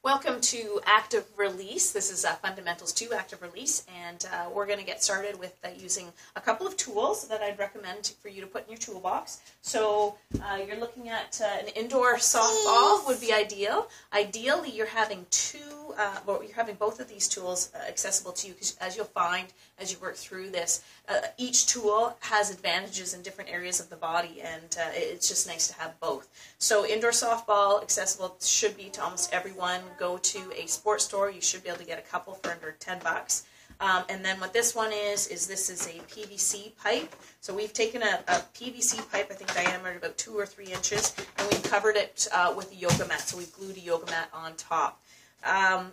Welcome to Active Release. This is Fundamentals 2 Active Release, and we're going to get started with using a couple of tools that I'd recommend for you to put in your toolbox. So you're looking at an indoor softball would be ideal. Ideally, you're having you're having both of these tools accessible to you, because as you'll find as you work through this, each tool has advantages in different areas of the body, and it's just nice to have both. So indoor softball accessible should be to almost everyone. Go to a sports store. You should be able to get a couple for under $10. And then what this one is this is a PVC pipe. So we've taken a PVC pipe, I think diameter about 2 or 3 inches, and we've covered it with a yoga mat. So we've glued a yoga mat on top.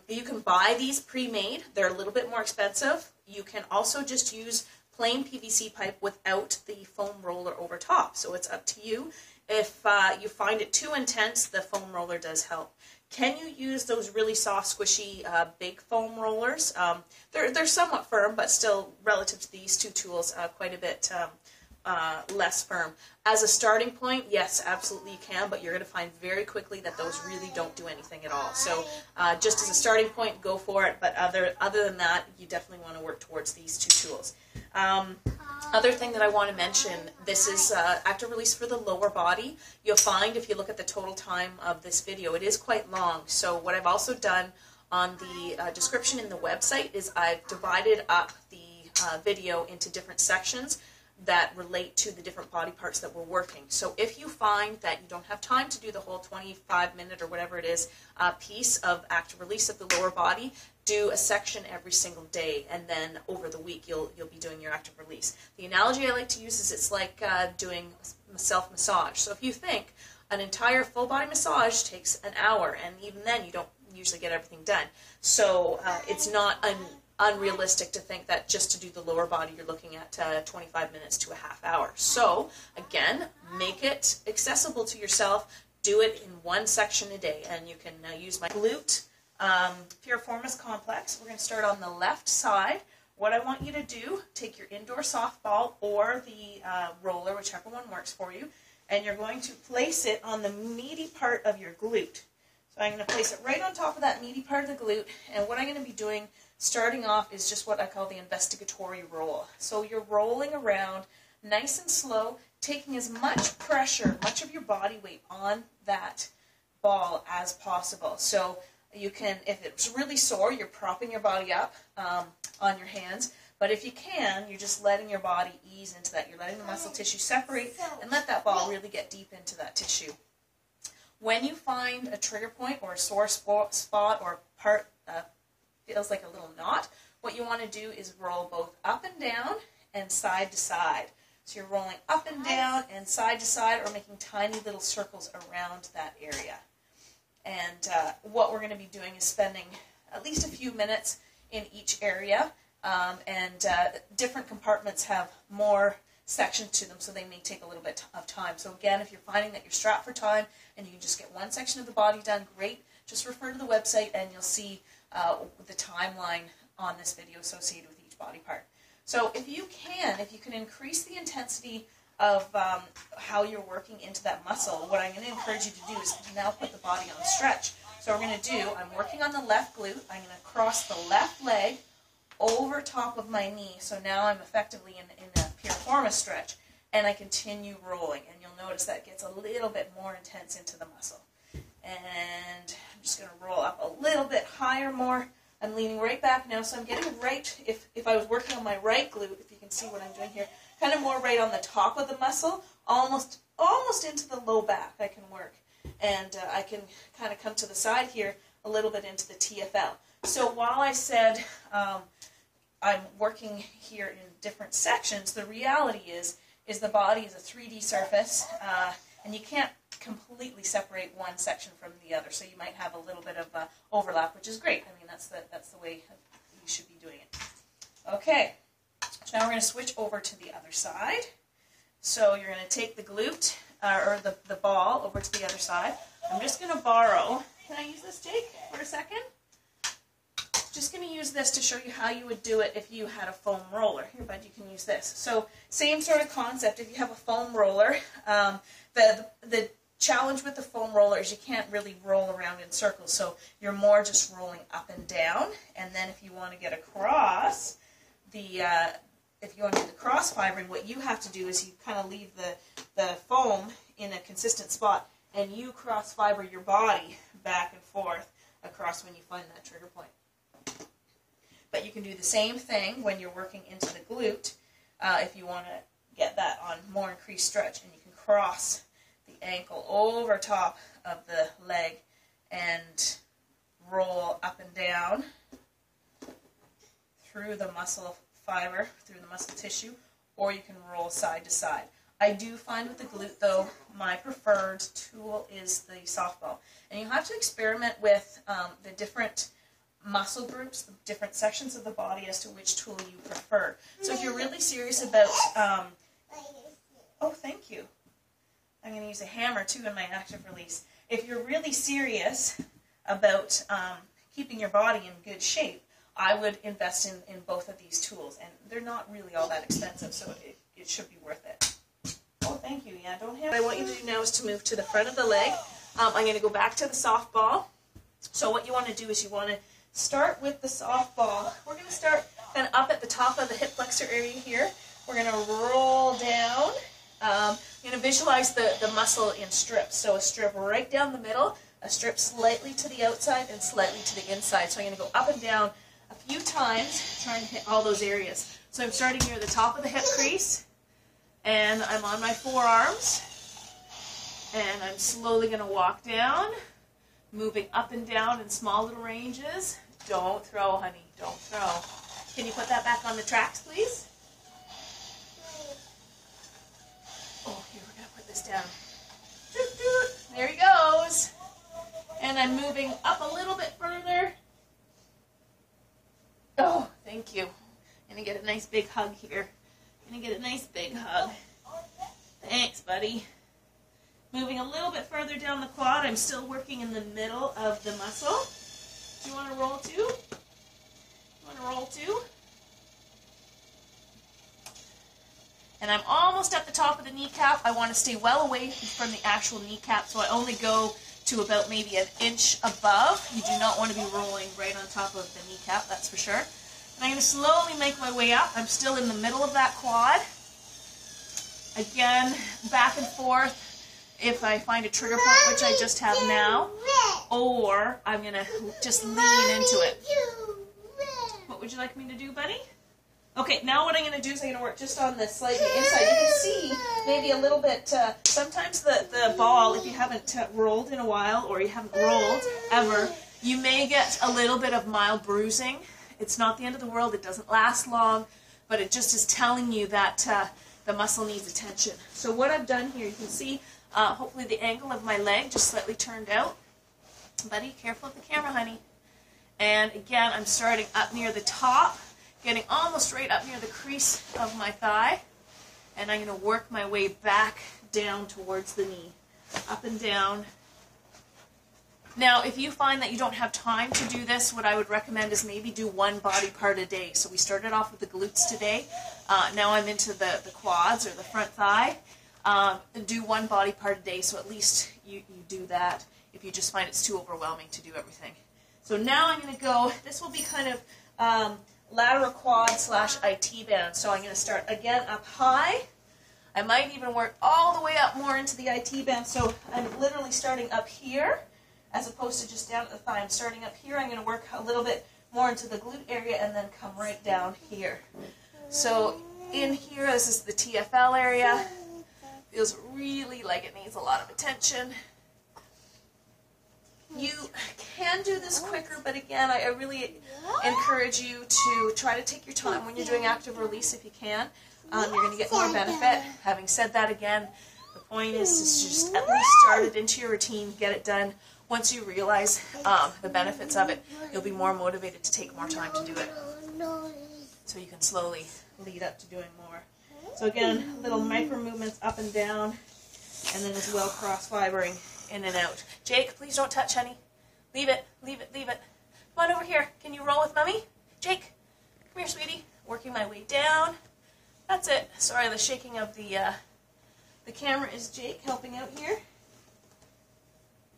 You can buy these pre-made. They're a little bit more expensive. You can also just use plain PVC pipe without the foam roller over top. So it's up to you. If you find it too intense, the foam roller does help. Can you use those really soft, squishy, big foam rollers? They're somewhat firm, but still, relative to these two tools, quite a bit less firm. As a starting point, yes, absolutely you can, but you're going to find very quickly that those really don't do anything at all. So just as a starting point, go for it, but other than that, you definitely want to work towards these two tools. Other thing that I want to mention, this is active release for the lower body. You'll find if you look at the total time of this video, it is quite long. So what I've also done on the description in the website is I've divided up the video into different sections that relate to the different body parts that we're working. So if you find that you don't have time to do the whole 25-minute or whatever it is piece of active release of the lower body, do a section every single day, and then over the week you'll be doing your active release. The analogy I like to use is it's like doing self-massage. So if you think an entire full body massage takes an hour, and even then you don't usually get everything done. So it's not unrealistic to think that just to do the lower body you're looking at 25 minutes to a half hour. So again, make it accessible to yourself. Do it in one section a day, and you can use my glute piriformis complex. We're going to start on the left side. What I want you to do, take your indoor softball or the roller, whichever one works for you, and you're going to place it on the meaty part of your glute. So I'm going to place it right on top of that meaty part of the glute, and what I'm going to be doing starting off is just what I call the investigatory roll. So you're rolling around nice and slow, taking as much pressure, much of your body weight on that ball as possible. So you can, if it's really sore, you're propping your body up on your hands. But if you can, you're just letting your body ease into that. You're letting the muscle tissue separate and let that ball really get deep into that tissue. When you find a trigger point or a sore spot or part feels like a little knot, what you want to do is roll both up and down and side to side. So you're rolling up and down and side to side, or making tiny little circles around that area. And what we're going to be doing is spending at least a few minutes in each area, and different compartments have more sections to them, so they may take a little bit of time. So again, if you're finding that you're strapped for time and you can just get one section of the body done, great. Just refer to the website and you'll see the timeline on this video associated with each body part. So if you can increase the intensity of how you're working into that muscle, what I'm going to encourage you to do is to now put the body on stretch. So what we're going to do, I'm working on the left glute. I'm going to cross the left leg over top of my knee. So now I'm effectively in a piriformis stretch, and I continue rolling. And you'll notice that gets a little bit more intense into the muscle. And I'm just going to roll up a little bit higher more. I'm leaning right back now, so I'm getting right, if I was working on my right glute, if you can see what I'm doing here, kind of more right on the top of the muscle, almost into the low back I can work. And I can kind of come to the side here a little bit into the TFL. So while I said I'm working here in different sections, the reality is the body is a 3D surface, and you can't completely separate one section from the other. So you might have a little bit of overlap, which is great. I mean, that's the way you should be doing it. Okay, so now we're going to switch over to the other side. So you're going to take the glute, or the ball, over to the other side. I'm just going to borrow. Can I use this, Jake, for a second? Just going to use this to show you how you would do it if you had a foam roller. Here, bud, you can use this. So same sort of concept. If you have a foam roller, the challenge with the foam roller is you can't really roll around in circles, so you're more just rolling up and down. And then if you want to get across if you want to do the cross fibering, what you have to do is you kind of leave the foam in a consistent spot, and you cross fiber your body back and forth across when you find that trigger point. But you can do the same thing when you're working into the glute if you want to get that on more increased stretch, and you can cross the ankle over top of the leg and roll up and down through the muscle fiber, through the muscle tissue, or you can roll side to side. I do find with the glute, though, my preferred tool is the softball. And you have to experiment with the different muscle groups, the different sections of the body as to which tool you prefer. So if you're really serious about, oh, thank you. I'm going to use a hammer, too, in my active release. If you're really serious about keeping your body in good shape, I would invest in both of these tools. And they're not really all that expensive, so it should be worth it. Oh, thank you. Yeah, don't have. What I want you to do now is to move to the front of the leg. I'm going to go back to the softball. So what you want to do is you want to start with the softball. We're going to start kind of up at the top of the hip flexor area here. We're going to roll down. You're going to visualize the muscle in strips. So a strip right down the middle, a strip slightly to the outside, and slightly to the inside. So I'm going to go up and down a few times, trying to hit all those areas. So I'm starting near the top of the hip crease, and I'm on my forearms, and I'm slowly going to walk down, moving up and down in small little ranges. Don't throw, honey, don't throw. Can you put that back on the tracks, please? Oh, here, we're going to put this down. Doot, doot. There he goes. And I'm moving up a little bit further. Oh, thank you. I'm going to get a nice big hug here. I'm going to get a nice big hug. Thanks, buddy. Moving a little bit further down the quad. I'm still working in the middle of the muscle. Do you want to roll too? You want to roll too? And I'm almost at the top of the kneecap. I want to stay well away from the actual kneecap, so I only go to about maybe an inch above. You do not want to be rolling right on top of the kneecap, that's for sure. And I'm going to slowly make my way up. I'm still in the middle of that quad. Again, back and forth if I find a trigger point, which I just have now, or I'm going to just lean into it. What would you like me to do, buddy? Okay, now what I'm going to do is I'm going to work just on the slightly inside. You can see maybe a little bit, sometimes the ball, if you haven't rolled in a while or you haven't rolled ever, you may get a little bit of mild bruising. It's not the end of the world. It doesn't last long, but it just is telling you that the muscle needs attention. So what I've done here, you can see hopefully the angle of my leg just slightly turned out. Buddy, careful of the camera, honey. And again, I'm starting up near the top, getting almost right up near the crease of my thigh, and I'm going to work my way back down towards the knee, up and down. Now, if you find that you don't have time to do this, what I would recommend is maybe do one body part a day. So we started off with the glutes today. Now I'm into the quads or the front thigh. Do one body part a day, so at least you do that if you just find it's too overwhelming to do everything. So now I'm going to go, this will be kind of lateral quad / IT band. So I'm going to start again up high. I might even work all the way up more into the IT band. So I'm literally starting up here as opposed to just down at the thigh. I'm starting up here. I'm going to work a little bit more into the glute area and then come right down here. So in here, this is the TFL area. Feels really like it needs a lot of attention. You can do this quicker, but again, I really encourage you to try to take your time when you're doing active release if you can. You're going to get more benefit. Having said that, again, the point is to just at least start it into your routine, get it done. Once you realize the benefits of it, you'll be more motivated to take more time to do it. So you can slowly lead up to doing more. So again, little micro movements up and down, and then as well cross-fibering in and out. Jake, please don't touch, honey. Leave it, leave it, leave it. Come on over here. Can you roll with Mommy? Jake, come here, sweetie. Working my way down. That's it. Sorry, the shaking of the camera is Jake helping out here.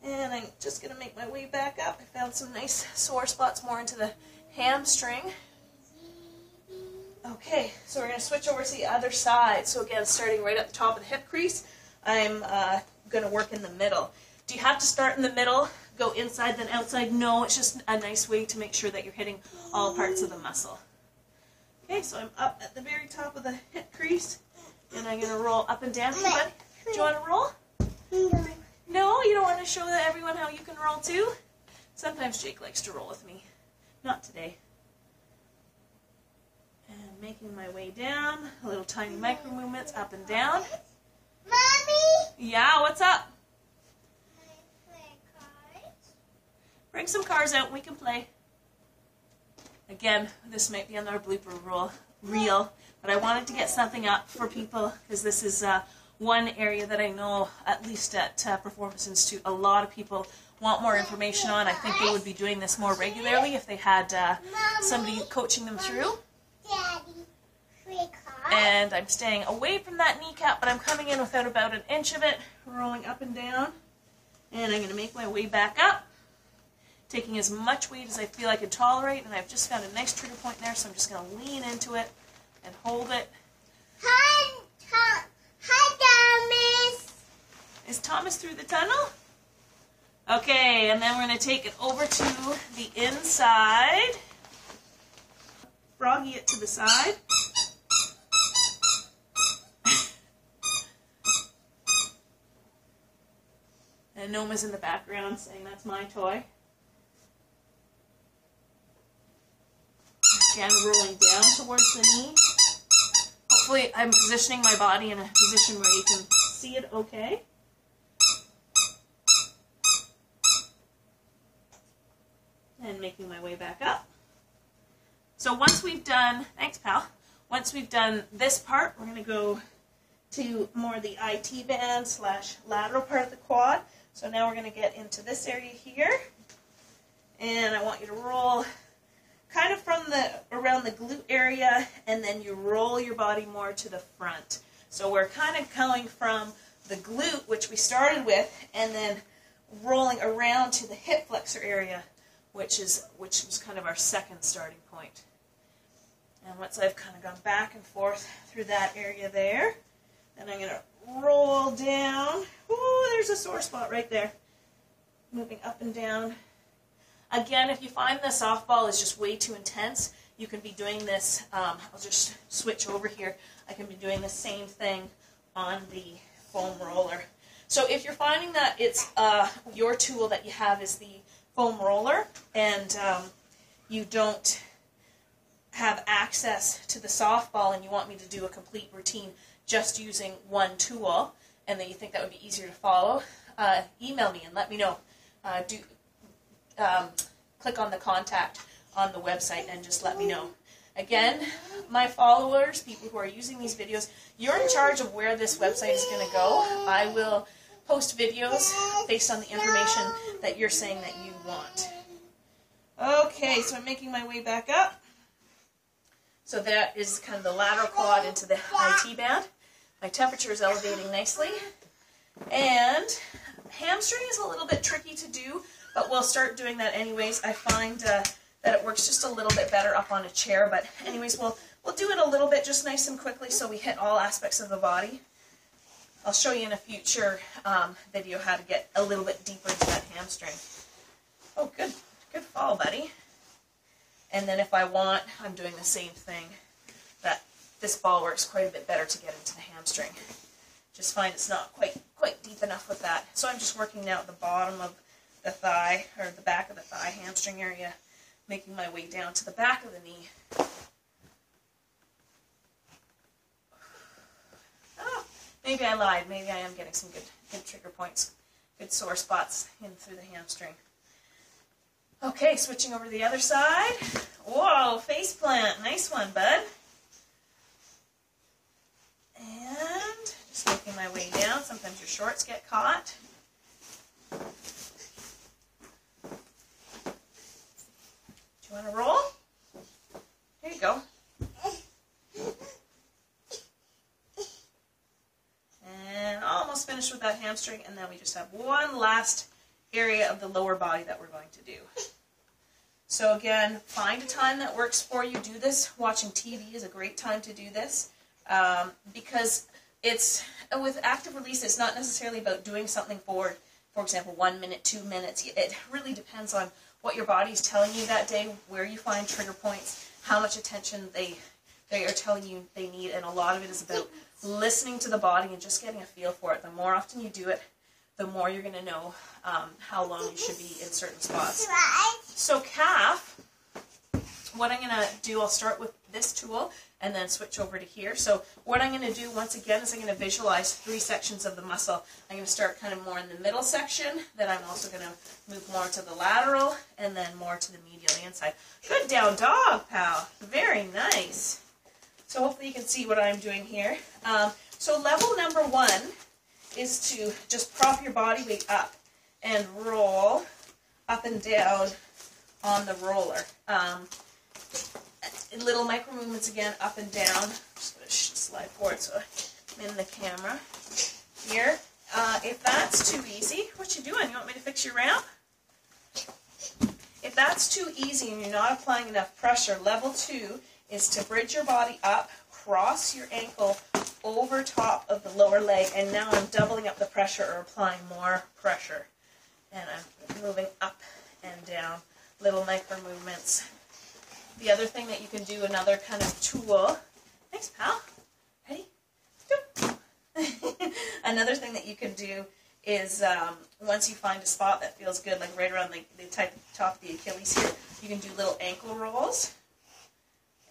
And I'm just going to make my way back up. I found some nice sore spots more into the hamstring. Okay, so we're going to switch over to the other side. So again, starting right at the top of the hip crease, I'm going to work in the middle. Do you have to start in the middle, go inside then outside? No, it's just a nice way to make sure that you're hitting all parts of the muscle. Okay, so I'm up at the very top of the hip crease, and I'm going to roll up and down. Hey, buddy, do you want to roll? No, you don't want to show everyone how you can roll too? Sometimes Jake likes to roll with me. Not today. And making my way down, little tiny micro movements up and down. Mommy? Yeah, what's up? Can I play cards? Bring some cars out and we can play. Again, this might be on our blooper reel, but I wanted to get something up for people because this is one area that I know, at least at Piriformis Institute, a lot of people want more information on. I think they would be doing this more regularly if they had somebody coaching them through. Daddy, play cards? And I'm staying away from that kneecap, but I'm coming in without about an inch of it, rolling up and down. And I'm going to make my way back up, taking as much weight as I feel I can tolerate. And I've just found a nice trigger point there, so I'm just going to lean into it and hold it. Hi, Thomas. Is Thomas through the tunnel? Okay, and then we're going to take it over to the inside. Froggy it to the side. And Noma's in the background saying that's my toy. Again, rolling down towards the knee. Hopefully I'm positioning my body in a position where you can see it okay. And making my way back up. So once we've done, thanks pal, once we've done this part, we're going to go to more the IT band / lateral part of the quad. So now we're going to get into this area here. And I want you to roll kind of from around the glute area, and then you roll your body more to the front. So we're kind of going from the glute, which we started with, and then rolling around to the hip flexor area, which was kind of our second starting point. And once I've kind of gone back and forth through that area there, then I'm going to roll down. Ooh, there's a sore spot right there. Moving up and down. Again, if you find the softball is just way too intense, you can be doing this. I'll just switch over here. I can be doing the same thing on the foam roller. So if you're finding that it's your tool that you have is the foam roller, and you don't have access to the softball and you want me to do a complete routine just using one tool, and then you think that would be easier to follow, email me and let me know. Click on the contact on the website and just let me know. Again, my followers, people who are using these videos, you're in charge of where this website is going to go. I will post videos based on the information that you're saying that you want. Okay, so I'm making my way back up. So that is kind of the lateral quad into the IT band. My temperature is elevating nicely. And hamstring is a little bit tricky to do, but we'll start doing that anyways. I find that it works just a little bit better up on a chair, but anyways, we'll do it a little bit just nice and quickly so we hit all aspects of the body. I'll show you in a future video how to get a little bit deeper into that hamstring. Oh, good fall, buddy. And then if I want, I'm doing the same thing. That this ball works quite a bit better to get into the hamstring. Just find it's not quite deep enough with that. So I'm just working now at the bottom of the thigh, or the back of the thigh, hamstring area, making my way down to the back of the knee. Oh, maybe I lied. Maybe I am getting some good trigger points, good sore spots in through the hamstring. Okay, switching over to the other side. Whoa, face plant. Nice one, bud. And just making my way down. Sometimes your shorts get caught. Do you want to roll? Here you go. And almost finished with that hamstring, and then we just have one last area of the lower body that we're going to do. So again, find a time that works for you. Do this. Watching TV is a great time to do this because it's with active release, it's not necessarily about doing something for example, 1 minute, 2 minutes. It really depends on what your body's telling you that day, where you find trigger points, how much attention they are telling you they need, and a lot of it is about listening to the body and just getting a feel for it. The more often you do it, the more you're going to know how long you should be in certain spots. So calf, what I'm going to do, I'll start with this tool and then switch over to here. So what I'm going to do once again is I'm going to visualize 3 sections of the muscle. I'm going to start kind of more in the middle section, then I'm also going to move more to the lateral, and then more to the medial, the inside. Good down dog, pal. Very nice. So hopefully you can see what I'm doing here. So level number 1 is to just prop your body weight up and roll up and down on the roller. Little micro movements again, up and down. I'm just going to slide forward so I'm in the camera here. If that's too easy, what you doing? You want me to fix your ramp? If that's too easy and you're not applying enough pressure, level 2 is to bridge your body up, cross your ankle over top of the lower leg, and now I'm doubling up the pressure or applying more pressure. And I'm moving up and down, little micro movements. The other thing that you can do, another kind of tool, thanks pal, ready? Another thing that you can do is once you find a spot that feels good, like right around the top of the Achilles here, you can do little ankle rolls,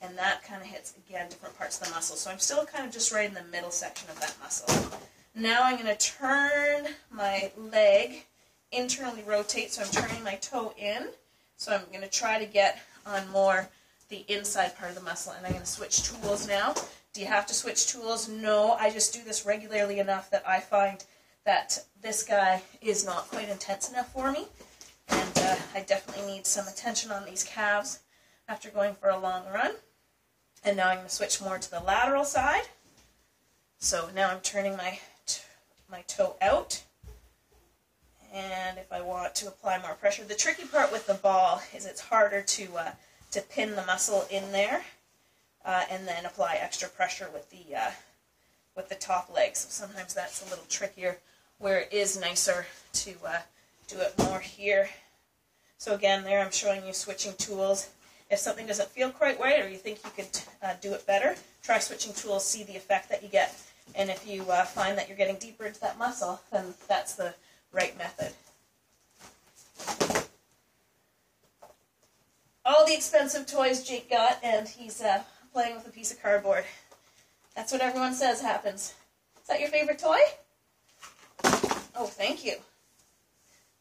and that kind of hits, again, different parts of the muscle. So I'm still kind of just right in the middle section of that muscle. Now I'm going to turn my leg, internally rotate, so I'm turning my toe in. So I'm going to try to get on more the inside part of the muscle, and I'm going to switch tools now. Do you have to switch tools? No, I just do this regularly enough that I find that this guy is not quite intense enough for me, and I definitely need some attention on these calves after going for a long run. And now I'm going to switch more to the lateral side. So now I'm turning my toe out, and if I want to apply more pressure, the tricky part with the ball is it's harder to pin the muscle in there and then apply extra pressure with the top leg. So sometimes that's a little trickier, where it is nicer to do it more here. So again, there I'm showing you switching tools. If something doesn't feel quite right, or you think you could do it better, try switching tools, see the effect that you get. And if you find that you're getting deeper into that muscle, then that's the right method. All the expensive toys Jake got, and he's playing with a piece of cardboard. That's what everyone says happens. Is that your favorite toy? Oh, thank you.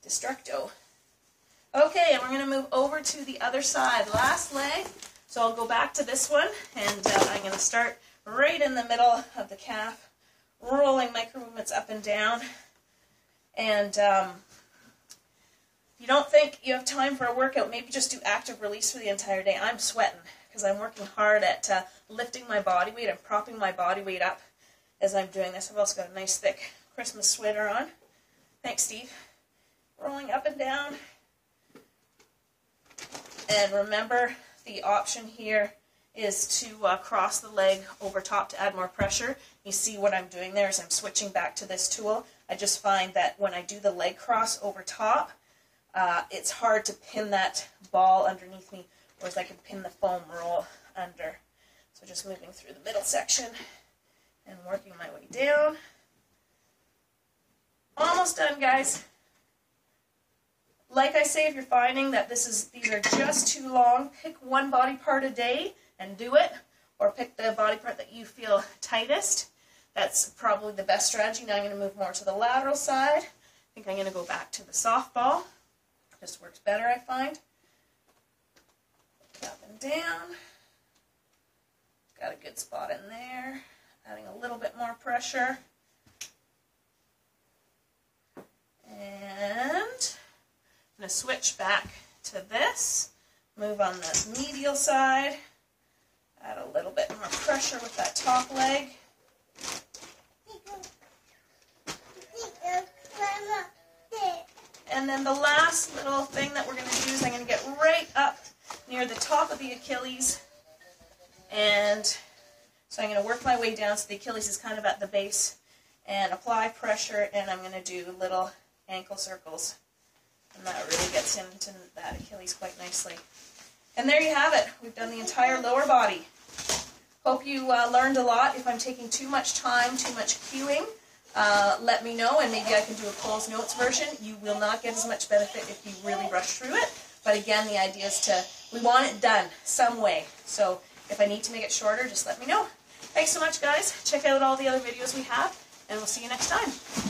Destructo. Okay, and we're going to move over to the other side. Last leg. So I'll go back to this one, and I'm going to start right in the middle of the calf, rolling micro movements up and down. And you don't think you have time for a workout, maybe just do active release for the entire day. I'm sweating because I'm working hard at lifting my body weight and propping my body weight up as I'm doing this. I've also got a nice thick Christmas sweater on. Thanks, Steve. Rolling up and down. And remember, the option here is to cross the leg over top to add more pressure. You see what I'm doing there is I'm switching back to this tool. I just find that when I do the leg cross over top, it's hard to pin that ball underneath me, whereas I can pin the foam roll under. So just moving through the middle section and working my way down. Almost done, guys. Like I say, if you're finding that these are just too long, pick one body part a day and do it, or pick the body part that you feel tightest. That's probably the best strategy. Now I'm going to move more to the lateral side. I think I'm going to go back to the softball. Just works better, I find. Up and down. Got a good spot in there. Adding a little bit more pressure. And I'm going to switch back to this. Move on the medial side. Add a little bit more pressure with that top leg. And then the last little thing that we're going to do is I'm going to get right up near the top of the Achilles. And so I'm going to work my way down so the Achilles is kind of at the base and apply pressure, and I'm going to do little ankle circles. And that really gets into that Achilles quite nicely. And there you have it. We've done the entire lower body. Hope you learned a lot. If I'm taking too much time, too much cueing, let me know, and maybe I can do a Cole's Notes version. You will not get as much benefit if you really rush through it. But again, the idea is we want it done some way. So if I need to make it shorter, just let me know. Thanks so much, guys. Check out all the other videos we have, and we'll see you next time.